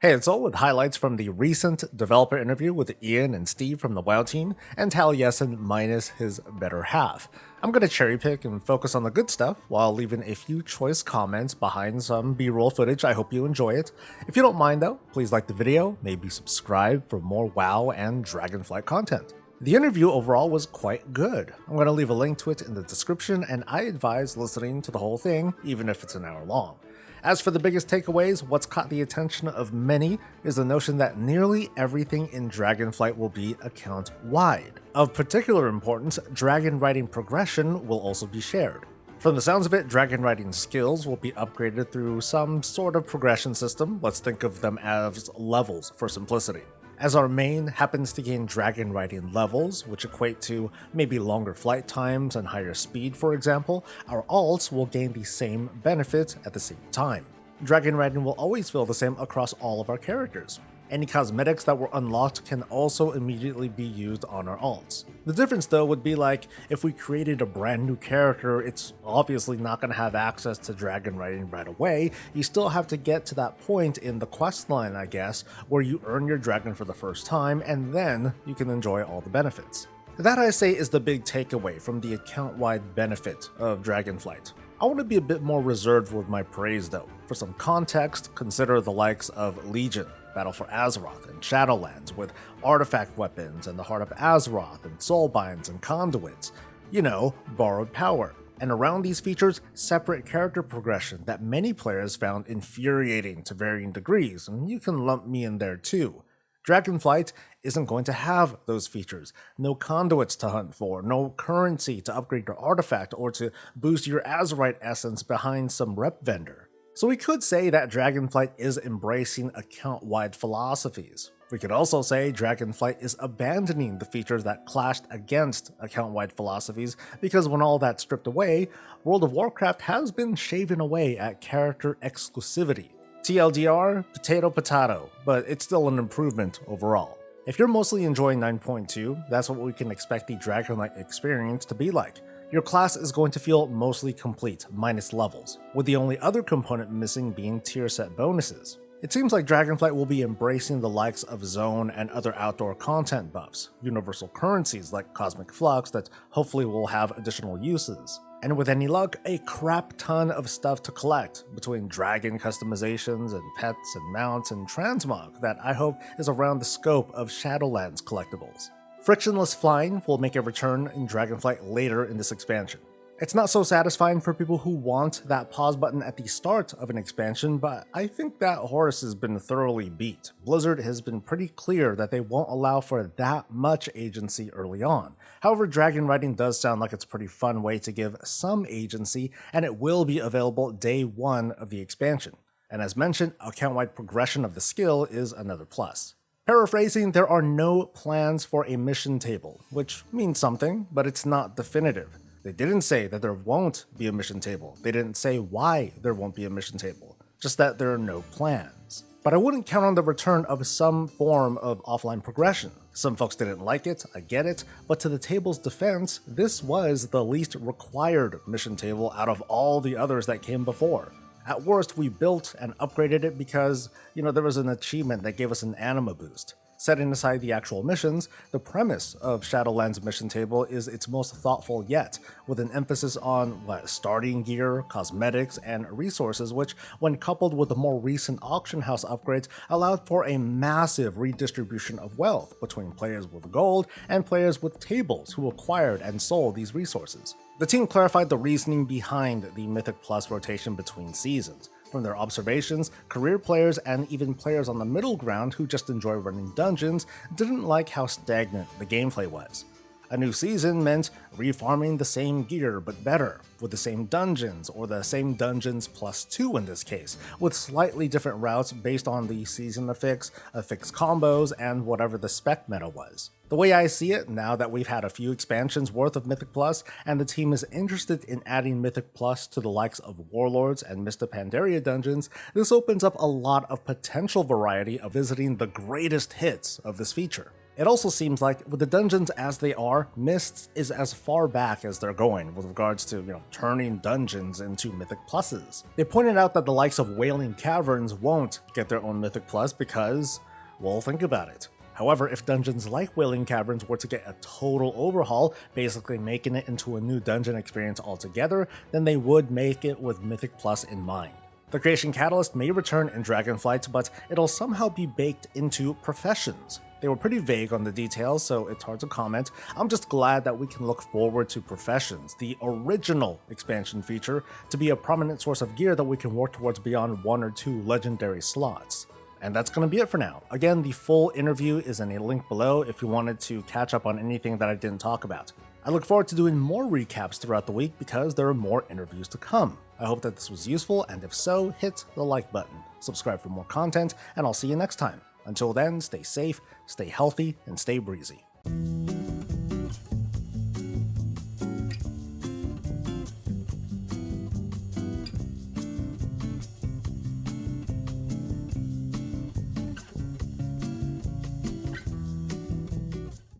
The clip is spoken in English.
Hey, it's all with highlights from the recent developer interview with Ian and Steve from the WoW team, and Taliesin minus his better half. I'm going to cherry pick and focus on the good stuff while leaving a few choice comments behind some B-roll footage. I hope you enjoy it. If you don't mind though, please like the video, maybe subscribe for more WoW and Dragonflight content. The interview overall was quite good. I'm going to leave a link to it in the description, and I advise listening to the whole thing, even if it's an hour long. As for the biggest takeaways, what's caught the attention of many is the notion that nearly everything in Dragonflight will be account-wide. Of particular importance, dragon riding progression will also be shared. From the sounds of it, dragon riding skills will be upgraded through some sort of progression system. Let's think of them as levels for simplicity. As our main happens to gain dragon riding levels, which equate to maybe longer flight times and higher speed for example, our alts will gain the same benefit at the same time. Dragon riding will always feel the same across all of our characters. Any cosmetics that were unlocked can also immediately be used on our alts. The difference though would be like, if we created a brand new character, it's obviously not going to have access to dragon riding right away. You still have to get to that point in the questline, I guess, where you earn your dragon for the first time, and then you can enjoy all the benefits. That, I say, is the big takeaway from the account-wide benefit of Dragonflight. I want to be a bit more reserved with my praise though. For some context, consider the likes of Legion, Battle for Azeroth, and Shadowlands with artifact weapons and the Heart of Azeroth and soulbinds and conduits. You know, borrowed power. And around these features, separate character progression that many players found infuriating to varying degrees, and you can lump me in there too. Dragonflight isn't going to have those features. No conduits to hunt for, no currency to upgrade your artifact or to boost your Azerite essence behind some rep vendor. So we could say that Dragonflight is embracing account-wide philosophies. We could also say Dragonflight is abandoning the features that clashed against account-wide philosophies, because when all that's stripped away, World of Warcraft has been shaving away at character exclusivity. TLDR, potato, but it's still an improvement overall. If you're mostly enjoying 9.2, that's what we can expect the Dragonflight experience to be like. Your class is going to feel mostly complete, minus levels, with the only other component missing being tier set bonuses. It seems like Dragonflight will be embracing the likes of zone and other outdoor content buffs, universal currencies like Cosmic Flux that hopefully will have additional uses, and with any luck, a crap ton of stuff to collect between dragon customizations and pets and mounts and transmog that I hope is around the scope of Shadowlands collectibles. Frictionless flying will make a return in Dragonflight later in this expansion. It's not so satisfying for people who want that pause button at the start of an expansion, but I think that horse has been thoroughly beat. Blizzard has been pretty clear that they won't allow for that much agency early on. However, dragon riding does sound like it's a pretty fun way to give some agency, and it will be available day one of the expansion. And as mentioned, account-wide progression of the skill is another plus. Paraphrasing, there are no plans for a mission table, which means something, but it's not definitive. They didn't say that there won't be a mission table. They didn't say why there won't be a mission table, just that there are no plans. But I wouldn't count on the return of some form of offline progression. Some folks didn't like it, I get it, but to the table's defense, this was the least required mission table out of all the others that came before. At worst, we built and upgraded it because, there was an achievement that gave us an anima boost. Setting aside the actual missions, the premise of Shadowlands' mission table is its most thoughtful yet, with an emphasis on starting gear, cosmetics, and resources, which, when coupled with the more recent auction house upgrades, allowed for a massive redistribution of wealth between players with gold and players with tables who acquired and sold these resources. The team clarified the reasoning behind the Mythic Plus rotation between seasons. From their observations, career players and even players on the middle ground who just enjoy running dungeons didn't like how stagnant the gameplay was. A new season meant refarming the same gear but better, with the same dungeons, or the same dungeons plus 2 in this case, with slightly different routes based on the season affix combos, and whatever the spec meta was. The way I see it, now that we've had a few expansions worth of Mythic Plus, and the team is interested in adding Mythic Plus to the likes of Warlords and Mr. Pandaria dungeons, this opens up a lot of potential variety of visiting the greatest hits of this feature. It also seems like, with the dungeons as they are, Mists is as far back as they're going with regards to, turning dungeons into Mythic Pluses. They pointed out that the likes of Wailing Caverns won't get their own Mythic Plus because, well, think about it. However, if dungeons like Wailing Caverns were to get a total overhaul, basically making it into a new dungeon experience altogether, then they would make it with Mythic Plus in mind. The Creation Catalyst may return in Dragonflight, but it'll somehow be baked into Professions. They were pretty vague on the details, so it's hard to comment. I'm just glad that we can look forward to Professions, the original expansion feature, to be a prominent source of gear that we can work towards beyond 1 or 2 legendary slots. And that's going to be it for now. Again, the full interview is in a link below if you wanted to catch up on anything that I didn't talk about. I look forward to doing more recaps throughout the week because there are more interviews to come. I hope that this was useful, and if so, hit the like button, subscribe for more content, and I'll see you next time. Until then, stay safe, stay healthy, and stay breezy.